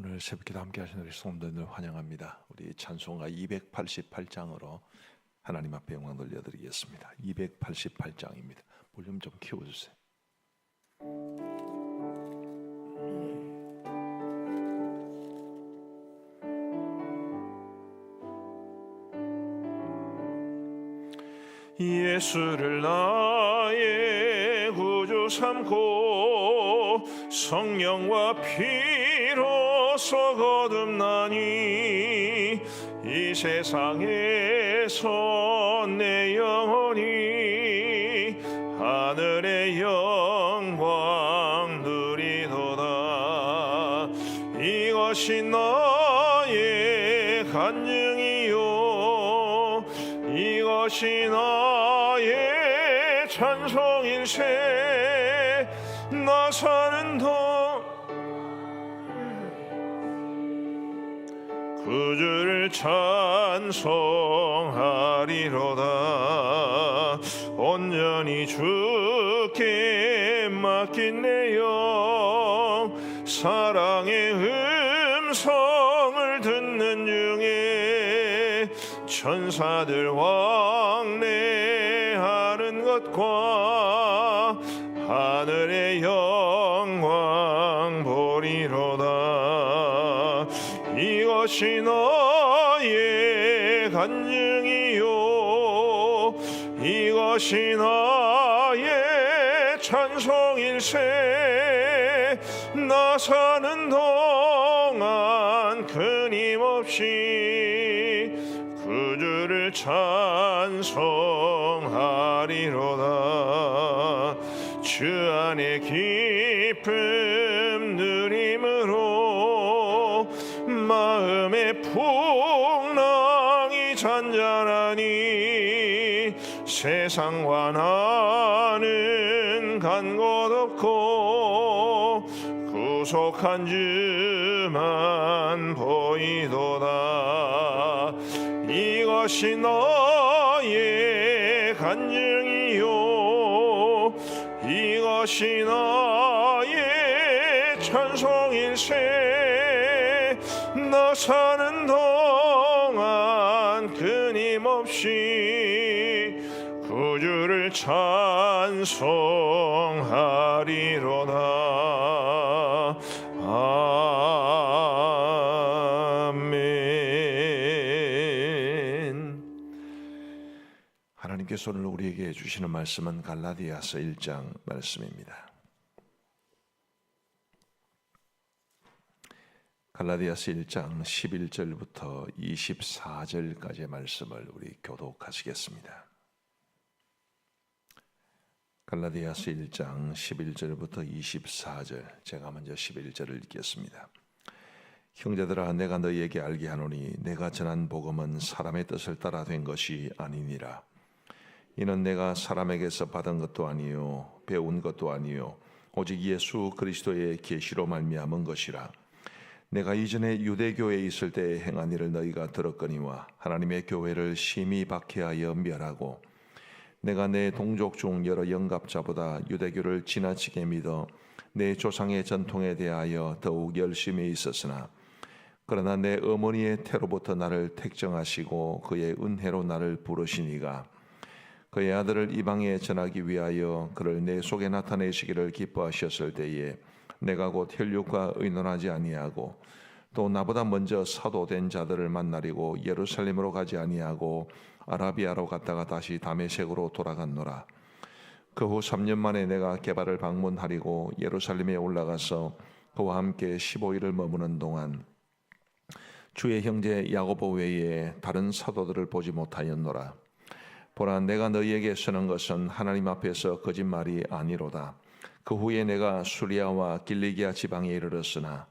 오늘 새벽기도 함께 하시는 우리 성도님들 환영합니다. 우리 찬송가 288장으로 하나님 앞에 영광 돌려드리겠습니다. 288장입니다. 볼륨 좀 키워주세요. 예수를 나의 구주 삼고 성령과 피로써 거듭나니 이 세상에서 내 영혼이 하늘의 영광 누리도다. 이것이 나의 간증이요 이것이 나의 찬송일세. 나 사는 더 구주를 찬송하리로다. 온전히 주께 맡긴 내 영 사랑의 음성을 듣는 중에 천사들 왕래하는 것과 하늘의 영광 보리로다. 이것이 나의 간증이요 이것이 나의 찬송일세. 나 사는 동안 끊임없이 구주를 찬송하리로다. 주 안에 기쁨 누림으로 마음의 풍랑이 잔잔하니 세상과 나는 간 곳 없고 구속한 주만 보이도다. 이것이 나의 간증이요 이것이 나의 찬송일세. 나 사는 동안 끊임없이 구주를 찬송하리로다. 아멘. 하나님께서 오늘 우리에게 주시는 말씀은 갈라디아서 1장 말씀입니다. 갈라디아서 1장 11절부터 24절까지의 말씀을 우리 교독하시겠습니다. 갈라디아서 1장 11절부터 24절, 제가 먼저 11절을 읽겠습니다. 형제들아, 내가 너희에게 알게 하노니 내가 전한 복음은 사람의 뜻을 따라 된 것이 아니니라. 이는 내가 사람에게서 받은 것도 아니요 배운 것도 아니요 오직 예수 그리스도의 계시로 말미암은 것이라. 내가 이전에 유대교에 있을 때 행한 일을 너희가 들었거니와 하나님의 교회를 심히 박해하여 멸하고 내가 내 동족 중 여러 영갑자보다 유대교를 지나치게 믿어 내 조상의 전통에 대하여 더욱 열심히 있었으나 그러나 내 어머니의 태로부터 나를 택정하시고 그의 은혜로 나를 부르시니가 그의 아들을 이방에 전하기 위하여 그를 내 속에 나타내시기를 기뻐하셨을 때에 내가 곧 혈육과 의논하지 아니하고 또 나보다 먼저 사도된 자들을 만나려고 예루살렘으로 가지 아니하고 아라비아로 갔다가 다시 다메섹으로 돌아갔노라. 그 후 3년 만에 내가 게바를 방문하리고 예루살렘에 올라가서 그와 함께 15일을 머무는 동안 주의 형제 야고보 외에 다른 사도들을 보지 못하였노라. 보라, 내가 너희에게 쓰는 것은 하나님 앞에서 거짓말이 아니로다. 그 후에 내가 수리아와 길리기아 지방에 이르렀으나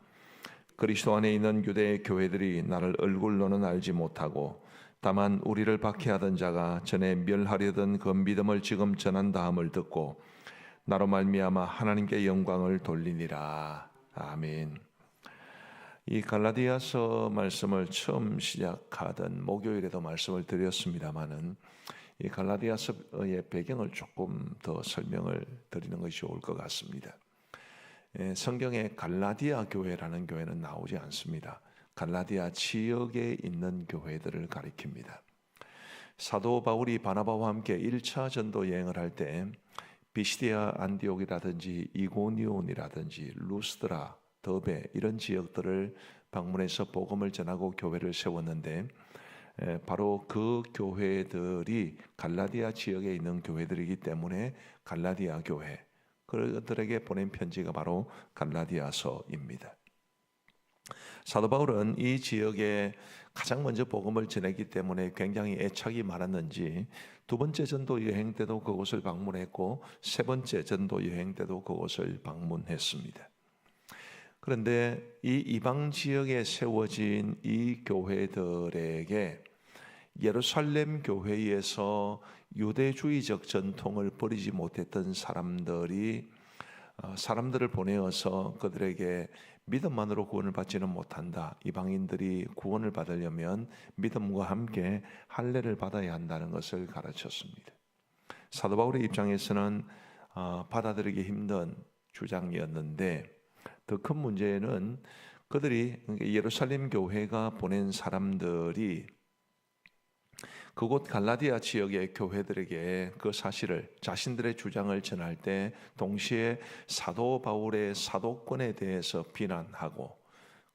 그리스도 안에 있는 유대 교회들이 나를 얼굴로는 알지 못하고 다만 우리를 박해하던 자가 전에 멸하려던 그 믿음을 지금 전한다함을 듣고 나로 말미암아 하나님께 영광을 돌리니라. 아멘. 이 갈라디아서 말씀을 처음 시작하던 목요일에도 말씀을 드렸습니다마는 이 갈라디아서의 배경을 조금 더 설명을 드리는 것이 좋을 것 같습니다. 성경에 갈라디아 교회라는 교회는 나오지 않습니다. 갈라디아 지역에 있는 교회들을 가리킵니다. 사도 바울이 바나바와 함께 1차 전도 여행을 할 때 비시디아 안디옥이라든지 이고니온이라든지 루스드라, 더베 이런 지역들을 방문해서 복음을 전하고 교회를 세웠는데 바로 그 교회들이 갈라디아 지역에 있는 교회들이기 때문에 갈라디아 교회, 그들에게 보낸 편지가 바로 갈라디아서입니다. 사도 바울은 이 지역에 가장 먼저 복음을 전했기 때문에 굉장히 애착이 많았는지 두 번째 전도 여행 때도 그곳을 방문했고 세 번째 전도 여행 때도 그곳을 방문했습니다. 그런데 이 이방 지역에 세워진 이 교회들에게 예루살렘 교회에서 유대주의적 전통을 버리지 못했던 사람들을 보내어서 그들에게 믿음만으로 구원을 받지는 못한다. 이방인들이 구원을 받으려면 믿음과 함께 할례를 받아야 한다는 것을 가르쳤습니다. 사도 바울의 입장에서는 받아들이기 힘든 주장이었는데 더 큰 문제는 그들이 예루살렘 교회가 보낸 사람들이 그곳 갈라디아 지역의 교회들에게 그 사실을 자신들의 주장을 전할 때 동시에 사도 바울의 사도권에 대해서 비난하고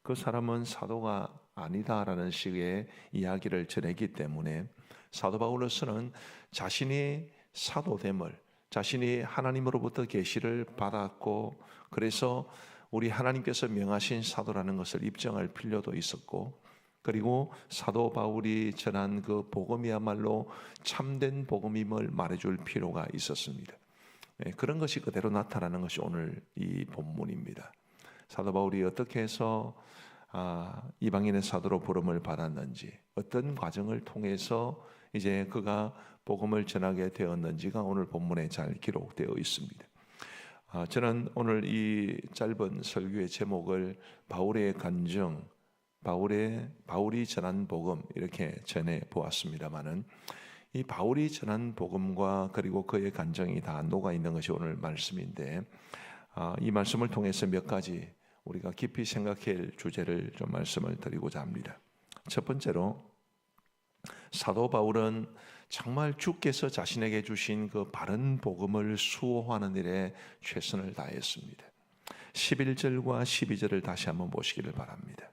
그 사람은 사도가 아니다라는 식의 이야기를 전했기 때문에 사도 바울로서는 자신이 사도됨을, 자신이 하나님으로부터 계시를 받았고 그래서 우리 하나님께서 명하신 사도라는 것을 입증할 필요도 있었고 그리고 사도 바울이 전한 그 복음이야말로 참된 복음임을 말해줄 필요가 있었습니다. 그런 것이 그대로 나타나는 것이 오늘 이 본문입니다. 사도 바울이 어떻게 해서 이방인의 사도로 부름을 받았는지, 어떤 과정을 통해서 이제 그가 복음을 전하게 되었는지가 오늘 본문에 잘 기록되어 있습니다. 저는 오늘 이 짧은 설교의 제목을 바울의 간증, 바울이 전한 복음 이렇게 전해 보았습니다만은 이 바울이 전한 복음과 그리고 그의 간증이 다 녹아 있는 것이 오늘 말씀인데 이 말씀을 통해서 몇 가지 우리가 깊이 생각해야 할 주제를 좀 말씀을 드리고자 합니다. 첫 번째로 사도 바울은 정말 주께서 자신에게 주신 그 바른 복음을 수호하는 일에 최선을 다했습니다. 11절과 12절을 다시 한번 보시기를 바랍니다.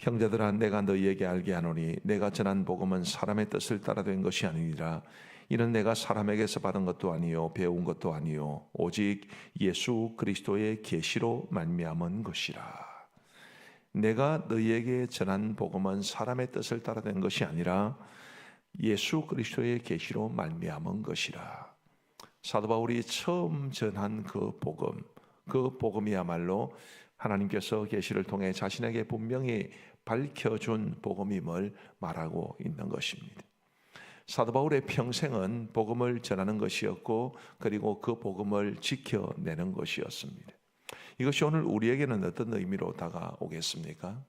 형제들아 내가 너희에게 알게 하노니 내가 전한 복음은 사람의 뜻을 따라 된 것이 아니니라. 이는 내가 사람에게서 받은 것도 아니요 배운 것도 아니요 오직 예수 그리스도의 계시로 말미암은 것이라. 내가 너희에게 전한 복음은 사람의 뜻을 따라 된 것이 아니라 예수 그리스도의 계시로 말미암은 것이라. 사도 바울이 처음 전한 그 복음이야말로 하나님께서 계시를 통해 자신에게 분명히 밝혀준 복음임을 말하고 있는 것입니다. 사도 바울의 평생은 복음을 전하는 것이었고 그리고 그 복음을 지켜내는 것이었습니다. 이것이 오늘 우리에게는 어떤 의미로 다가오겠습니까?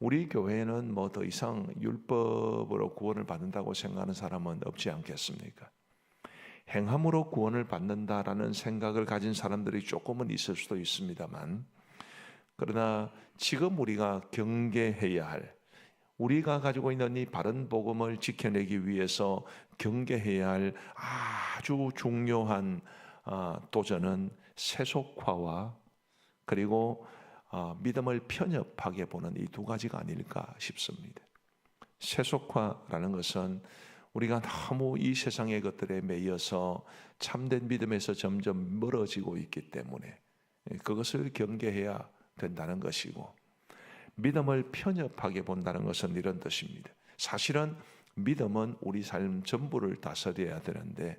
우리 교회는 뭐 더 이상 율법으로 구원을 받는다고 생각하는 사람은 없지 않겠습니까? 행함으로 구원을 받는다라는 생각을 가진 사람들이 조금은 있을 수도 있습니다만 그러나 지금 우리가 경계해야 할 우리가 가지고 있는 이 바른 복음을 지켜내기 위해서 경계해야 할 아주 중요한 도전은 세속화와 그리고 믿음을 편협하게 보는 이 두 가지가 아닐까 싶습니다. 세속화라는 것은 우리가 너무 이 세상의 것들에 매여서 참된 믿음에서 점점 멀어지고 있기 때문에 그것을 경계해야 된다는 것이고 믿음을 편협하게 본다는 것은 이런 뜻입니다. 사실은 믿음은 우리 삶 전부를 다스려야 되는데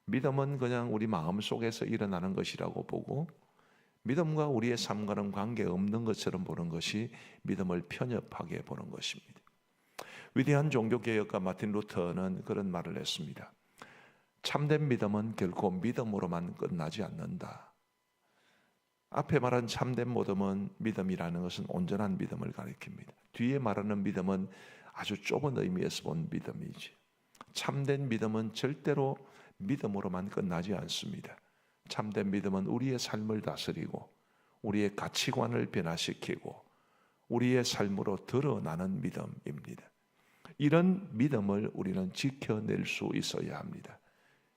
믿음은 그냥 우리 마음속에서 일어나는 것이라고 보고 믿음과 우리의 삶과는 관계없는 것처럼 보는 것이 믿음을 편협하게 보는 것입니다. 위대한 종교개혁가 마틴 루터는 그런 말을 했습니다. 참된 믿음은 결코 믿음으로만 끝나지 않는다. 앞에 말한 참된 믿음이라는 것은 온전한 믿음을 가리킵니다. 뒤에 말하는 믿음은 아주 좁은 의미에서 본 믿음이지. 참된 믿음은 절대로 믿음으로만 끝나지 않습니다. 참된 믿음은 우리의 삶을 다스리고 우리의 가치관을 변화시키고 우리의 삶으로 드러나는 믿음입니다. 이런 믿음을 우리는 지켜낼 수 있어야 합니다.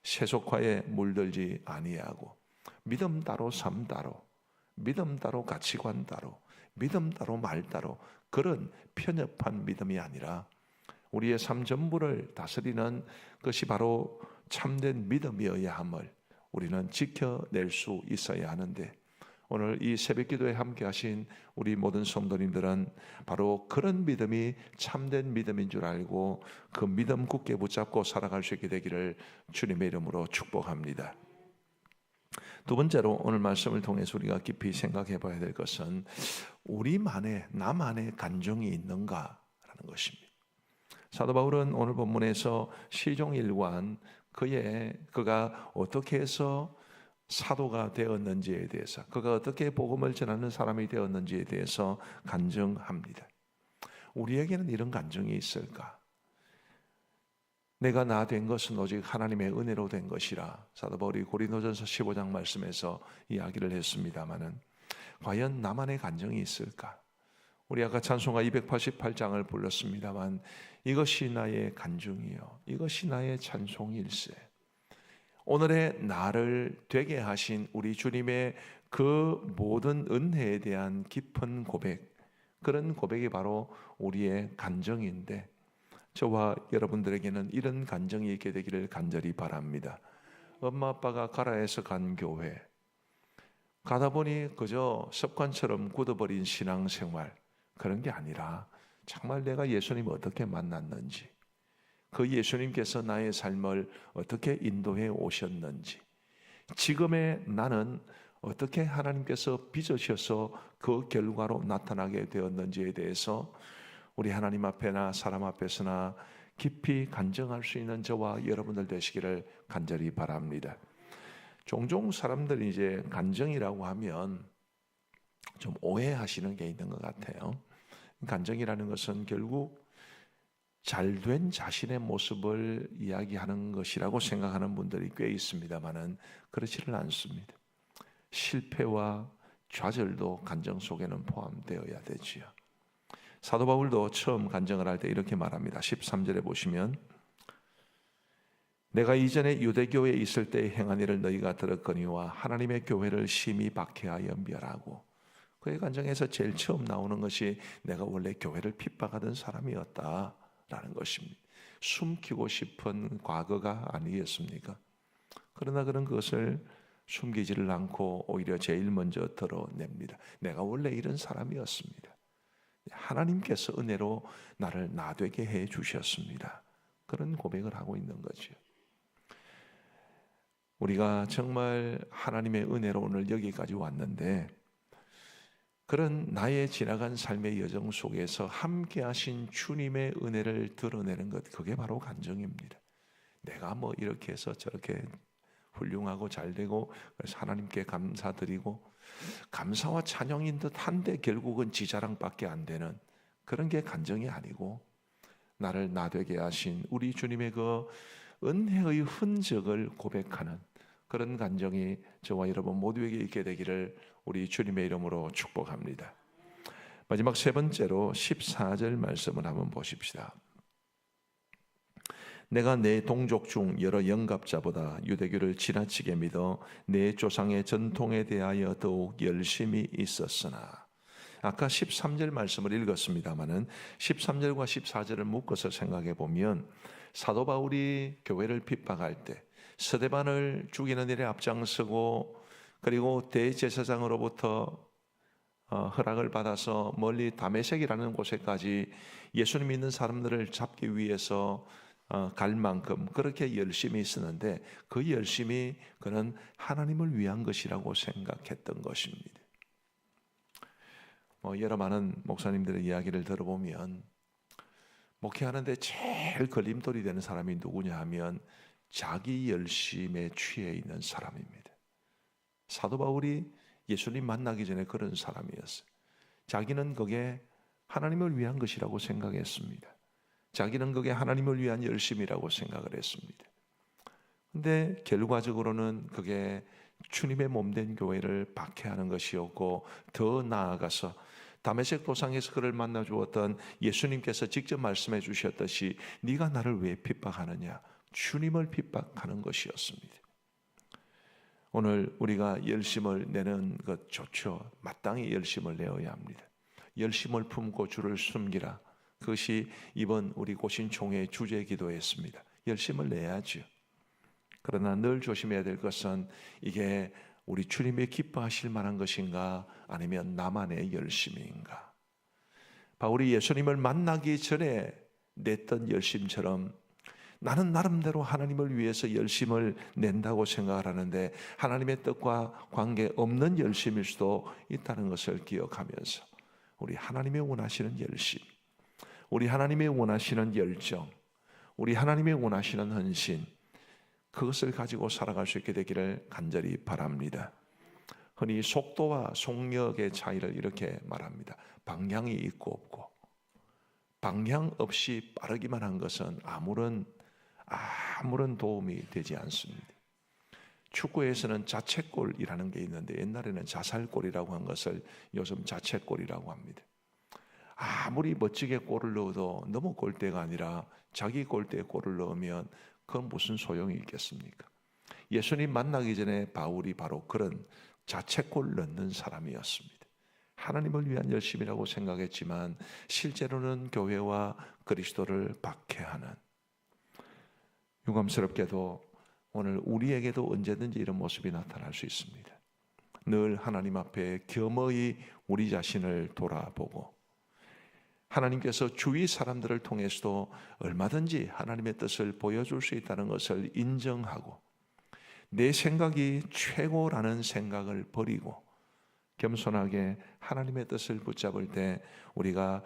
세속화에 물들지 아니하고 믿음 따로 삶 따로 믿음 따로 가치관 따로 믿음 따로 말 따로 그런 편협한 믿음이 아니라 우리의 삶 전부를 다스리는 것이 바로 참된 믿음이어야 함을 우리는 지켜낼 수 있어야 하는데 오늘 이 새벽기도에 함께 하신 우리 모든 성도님들은 바로 그런 믿음이 참된 믿음인 줄 알고 그 믿음 굳게 붙잡고 살아갈 수 있게 되기를 주님의 이름으로 축복합니다. 두 번째로 오늘 말씀을 통해서 우리가 깊이 생각해 봐야 될 것은 우리만의 나만의 간증이 있는가라는 것입니다. 사도 바울은 오늘 본문에서 시종일관 그가 어떻게 해서 사도가 되었는지에 대해서 그가 어떻게 복음을 전하는 사람이 되었는지에 대해서 간증합니다. 우리에게는 이런 간증이 있을까? 내가 나 된 것은 오직 하나님의 은혜로 된 것이라 사도 바울이 고린도전서 15장 말씀에서 이야기를 했습니다마는 과연 나만의 간증이 있을까? 우리 아까 찬송가 288장을 불렀습니다만 이것이 나의 간증이요 이것이 나의 찬송일세. 오늘의 나를 되게 하신 우리 주님의 그 모든 은혜에 대한 깊은 고백, 그런 고백이 바로 우리의 간증인데 저와 여러분들에게는 이런 간증이 있게 되기를 간절히 바랍니다. 엄마 아빠가 가라해서 간 교회 가다 보니 그저 습관처럼 굳어버린 신앙생활 그런 게 아니라 정말 내가 예수님 어떻게 만났는지 그 예수님께서 나의 삶을 어떻게 인도해 오셨는지 지금의 나는 어떻게 하나님께서 빚으셔서 그 결과로 나타나게 되었는지에 대해서 우리 하나님 앞에나 사람 앞에서나 깊이 간증할 수 있는 저와 여러분들 되시기를 간절히 바랍니다. 종종 사람들이 이제 간증이라고 하면 좀 오해하시는 게 있는 것 같아요. 간증이라는 것은 결국 잘된 자신의 모습을 이야기하는 것이라고 생각하는 분들이 꽤 있습니다만은 그렇지는 않습니다. 실패와 좌절도 간증 속에는 포함되어야 되지요. 사도 바울도 처음 간증을 할 때 이렇게 말합니다. 13절에 보시면 내가 이전에 유대교회에 있을 때 행한 일을 너희가 들었거니와 하나님의 교회를 심히 박해하여 멸하고 그의 간증에서 제일 처음 나오는 것이 내가 원래 교회를 핍박하던 사람이었다라는 것입니다. 숨기고 싶은 과거가 아니겠습니까? 그러나 그런 것을 숨기지를 않고 오히려 제일 먼저 드러냅니다. 내가 원래 이런 사람이었습니다. 하나님께서 은혜로 나를 나되게 해 주셨습니다. 그런 고백을 하고 있는 거죠. 우리가 정말 하나님의 은혜로 오늘 여기까지 왔는데 그런 나의 지나간 삶의 여정 속에서 함께 하신 주님의 은혜를 드러내는 것 그게 바로 간증입니다. 내가 뭐 이렇게 해서 저렇게 훌륭하고 잘되고 그래서 하나님께 감사드리고 감사와 찬양인 듯 한데 결국은 지자랑밖에 안 되는 그런 게 간증이 아니고 나를 나되게 하신 우리 주님의 그 은혜의 흔적을 고백하는 그런 간증이 저와 여러분 모두에게 있게 되기를 우리 주님의 이름으로 축복합니다. 마지막 세 번째로 14절 말씀을 한번 보십시다. 내가 내 동족 중 여러 영갑자보다 유대교를 지나치게 믿어 내 조상의 전통에 대하여 더욱 열심히 있었으나 아까 13절 말씀을 읽었습니다마는 13절과 14절을 묶어서 생각해 보면 사도 바울이 교회를 핍박할 때 스데반을 죽이는 일에 앞장서고 그리고 대제사장으로부터 허락을 받아서 멀리 다메섹이라는 곳에까지 예수님 믿는 사람들을 잡기 위해서 갈 만큼 그렇게 열심히 있었는데 그 열심이 그는 하나님을 위한 것이라고 생각했던 것입니다. 여러 많은 목사님들의 이야기를 들어보면 목회하는데 제일 걸림돌이 되는 사람이 누구냐 하면 자기 열심에 취해 있는 사람입니다. 사도 바울이 예수님 만나기 전에 그런 사람이었어요. 자기는 그게 하나님을 위한 것이라고 생각했습니다. 자기는 그게 하나님을 위한 열심이라고 생각을 했습니다. 근데 결과적으로는 그게 주님의 몸된 교회를 박해하는 것이었고, 더 나아가서 다메섹 도상에서 그를 만나 주었던 예수님께서 직접 말씀해 주셨듯이 네가 나를 왜 핍박하느냐, 주님을 핍박하는 것이었습니다. 오늘 우리가 열심을 내는 것 좋죠. 마땅히 열심을 내어야 합니다. 열심을 품고 주를 숨기라. 그것이 이번 우리 고신총회의 주제 기도였습니다. 열심을 내야죠. 그러나 늘 조심해야 될 것은 이게 우리 주님이 기뻐하실 만한 것인가, 아니면 나만의 열심인가. 바울이 예수님을 만나기 전에 냈던 열심처럼 나는 나름대로 하나님을 위해서 열심을 낸다고 생각을 하는데, 하나님의 뜻과 관계없는 열심일 수도 있다는 것을 기억하면서 우리 하나님의 원하시는 열심, 우리 하나님의 원하시는 열정, 우리 하나님의 원하시는 헌신, 그것을 가지고 살아갈 수 있게 되기를 간절히 바랍니다. 흔히 속도와 속력의 차이를 이렇게 말합니다. 방향이 있고 없고. 방향 없이 빠르기만 한 것은 아무런 도움이 되지 않습니다. 축구에서는 자책골이라는 게 있는데, 옛날에는 자살골이라고 한 것을 요즘 자책골이라고 합니다. 아무리 멋지게 골을 넣어도 너무 골대가 아니라 자기 골대에 골을 넣으면 그건 무슨 소용이 있겠습니까? 예수님 만나기 전에 바울이 바로 그런 자책골 넣는 사람이었습니다. 하나님을 위한 열심이라고 생각했지만 실제로는 교회와 그리스도를 박해하는, 유감스럽게도 오늘 우리에게도 언제든지 이런 모습이 나타날 수 있습니다. 늘 하나님 앞에 겸허히 우리 자신을 돌아보고, 하나님께서 주위 사람들을 통해서도 얼마든지 하나님의 뜻을 보여줄 수 있다는 것을 인정하고, 내 생각이 최고라는 생각을 버리고 겸손하게 하나님의 뜻을 붙잡을 때, 우리가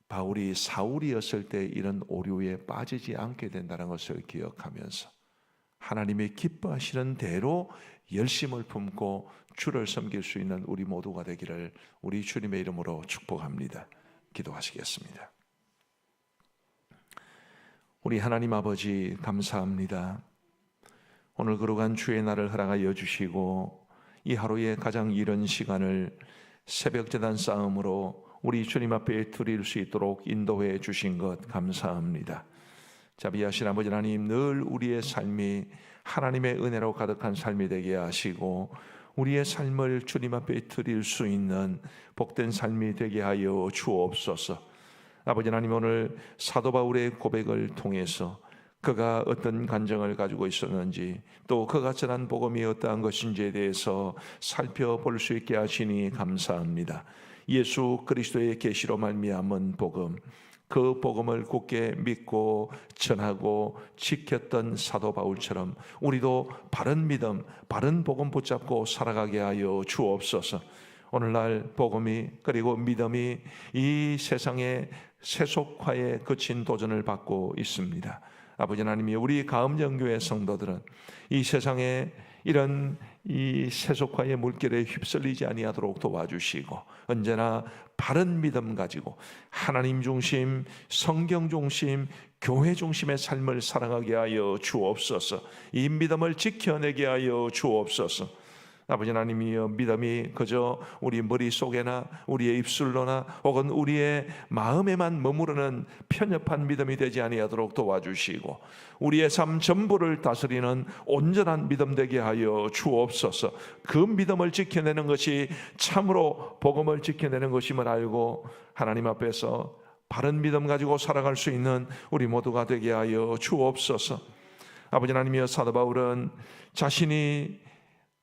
바울이 사울이었을 때 이런 오류에 빠지지 않게 된다는 것을 기억하면서 하나님이 기뻐하시는 대로 열심을 품고 주를 섬길 수 있는 우리 모두가 되기를 우리 주님의 이름으로 축복합니다. 기도하시겠습니다. 우리 하나님 아버지, 감사합니다. 오늘 거룩한 주의 날을 허락하여 주시고, 이 하루의 가장 이른 시간을 새벽 제단 싸움으로 우리 주님 앞에 드릴 수 있도록 인도해 주신 것 감사합니다. 자비하신 아버지 하나님, 늘 우리의 삶이 하나님의 은혜로 가득한 삶이 되게 하시고, 우리의 삶을 주님 앞에 드릴 수 있는 복된 삶이 되게 하여 주옵소서. 아버지 하나님, 오늘 사도 바울의 고백을 통해서 그가 어떤 간정을 가지고 있었는지, 또 그가 전한 복음이 어떠한 것인지에 대해서 살펴볼 수 있게 하시니 감사합니다. 예수 그리스도의 계시로 말미암은 복음, 그 복음을 굳게 믿고 전하고 지켰던 사도 바울처럼 우리도 바른 믿음, 바른 복음 붙잡고 살아가게 하여 주옵소서. 오늘날 복음이, 그리고 믿음이 이 세상의 세속화에 거친 도전을 받고 있습니다. 아버지 하나님이 우리 가음정교회 성도들은 이 세상에 이런 이 세속화의 물결에 휩쓸리지 아니하도록 도와주시고, 언제나 바른 믿음 가지고 하나님 중심, 성경 중심, 교회 중심의 삶을 살아가게 하여 주옵소서. 이 믿음을 지켜내게 하여 주옵소서. 아버지 하나님이여, 믿음이 그저 우리 머릿속에나 우리의 입술로나 혹은 우리의 마음에만 머무르는 편협한 믿음이 되지 아니하도록 도와주시고, 우리의 삶 전부를 다스리는 온전한 믿음 되게 하여 주옵소서. 그 믿음을 지켜내는 것이 참으로 복음을 지켜내는 것임을 알고 하나님 앞에서 바른 믿음 가지고 살아갈 수 있는 우리 모두가 되게 하여 주옵소서. 아버지 하나님이여, 사도 바울은 자신이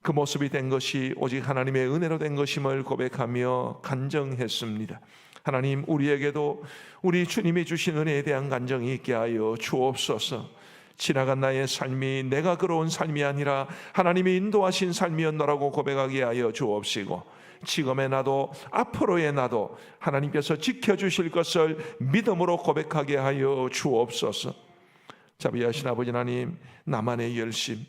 그 모습이 된 것이 오직 하나님의 은혜로 된 것임을 고백하며 간정했습니다. 하나님, 우리에게도 우리 주님이 주신 은혜에 대한 간정이 있게 하여 주옵소서. 지나간 나의 삶이 내가 걸어온 삶이 아니라 하나님이 인도하신 삶이었노라고 고백하게 하여 주옵시고, 지금의 나도 앞으로의 나도 하나님께서 지켜주실 것을 믿음으로 고백하게 하여 주옵소서. 자비하신 아버지 하나님, 나만의 열심,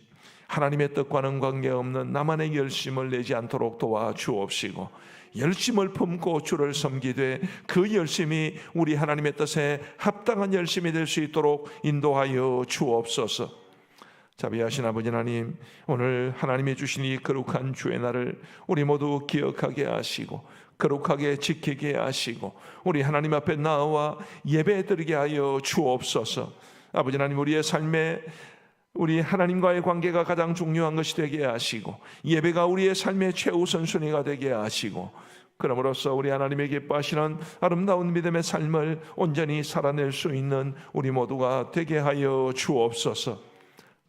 하나님의 뜻과는 관계없는 나만의 열심을 내지 않도록 도와주옵시고, 열심을 품고 주를 섬기되 그 열심이 우리 하나님의 뜻에 합당한 열심이 될 수 있도록 인도하여 주옵소서. 자비하신 아버지 하나님, 오늘 하나님이 주신 이 거룩한 주의 날을 우리 모두 기억하게 하시고 거룩하게 지키게 하시고 우리 하나님 앞에 나와 예배드리게 하여 주옵소서. 아버지 하나님, 우리의 삶에 우리 하나님과의 관계가 가장 중요한 것이 되게 하시고 예배가 우리의 삶의 최우선순위가 되게 하시고, 그럼으로써 우리 하나님의 기뻐하시는 아름다운 믿음의 삶을 온전히 살아낼 수 있는 우리 모두가 되게 하여 주옵소서.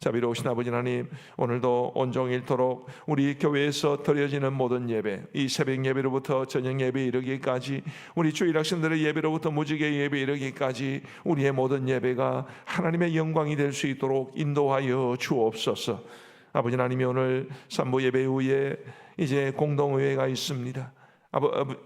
자비로우신 아버지 하나님, 오늘도 온종일토록 우리 교회에서 드려지는 모든 예배, 이 새벽 예배로부터 저녁 예배 이르기까지, 우리 주일 학생들의 예배로부터 무지개 예배 이르기까지 우리의 모든 예배가 하나님의 영광이 될 수 있도록 인도하여 주옵소서. 아버지 하나님이 오늘 산부 예배 후에 이제 공동의회가 있습니다.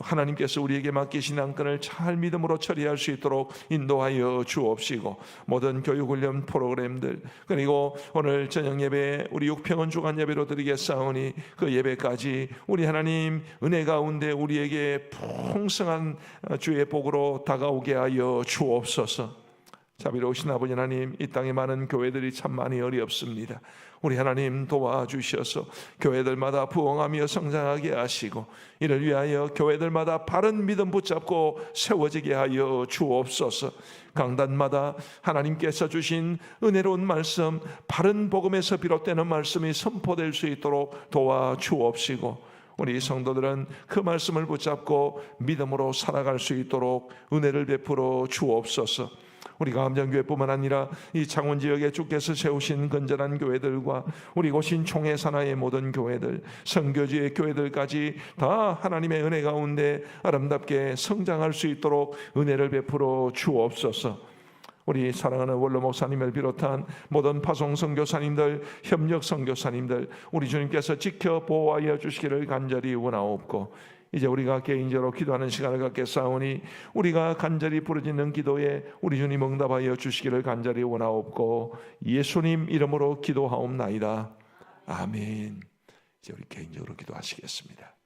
하나님께서 우리에게 맡기신 안건을 잘 믿음으로 처리할 수 있도록 인도하여 주옵시고, 모든 교육훈련 프로그램들, 그리고 오늘 저녁 예배 우리 육평원 주간 예배로 드리겠사오니 그 예배까지 우리 하나님 은혜 가운데 우리에게 풍성한 주의 복으로 다가오게 하여 주옵소서. 자비로우신 아버지 하나님, 이 땅에 많은 교회들이 참 많이 어렵습니다. 우리 하나님 도와주셔서 교회들마다 부흥하며 성장하게 하시고, 이를 위하여 교회들마다 바른 믿음 붙잡고 세워지게 하여 주옵소서. 강단마다 하나님께서 주신 은혜로운 말씀, 바른 복음에서 비롯되는 말씀이 선포될 수 있도록 도와주옵시고, 우리 성도들은 그 말씀을 붙잡고 믿음으로 살아갈 수 있도록 은혜를 베풀어 주옵소서. 우리 감정교회뿐만 아니라 이 창원 지역에 주께서 세우신 건전한 교회들과 우리 고신 총회 산하의 모든 교회들, 선교지의 교회들까지 다 하나님의 은혜 가운데 아름답게 성장할 수 있도록 은혜를 베풀어 주옵소서. 우리 사랑하는 원로 목사님을 비롯한 모든 파송 선교사님들, 협력 선교사님들, 우리 주님께서 지켜 보호하여 주시기를 간절히 원하옵고, 이제 우리가 개인적으로 기도하는 시간을 갖겠사오니 우리가 간절히 부르짖는 기도에 우리 주님 응답하여 주시기를 간절히 원하옵고, 예수님 이름으로 기도하옵나이다. 아멘. 이제 우리 개인적으로 기도하시겠습니다.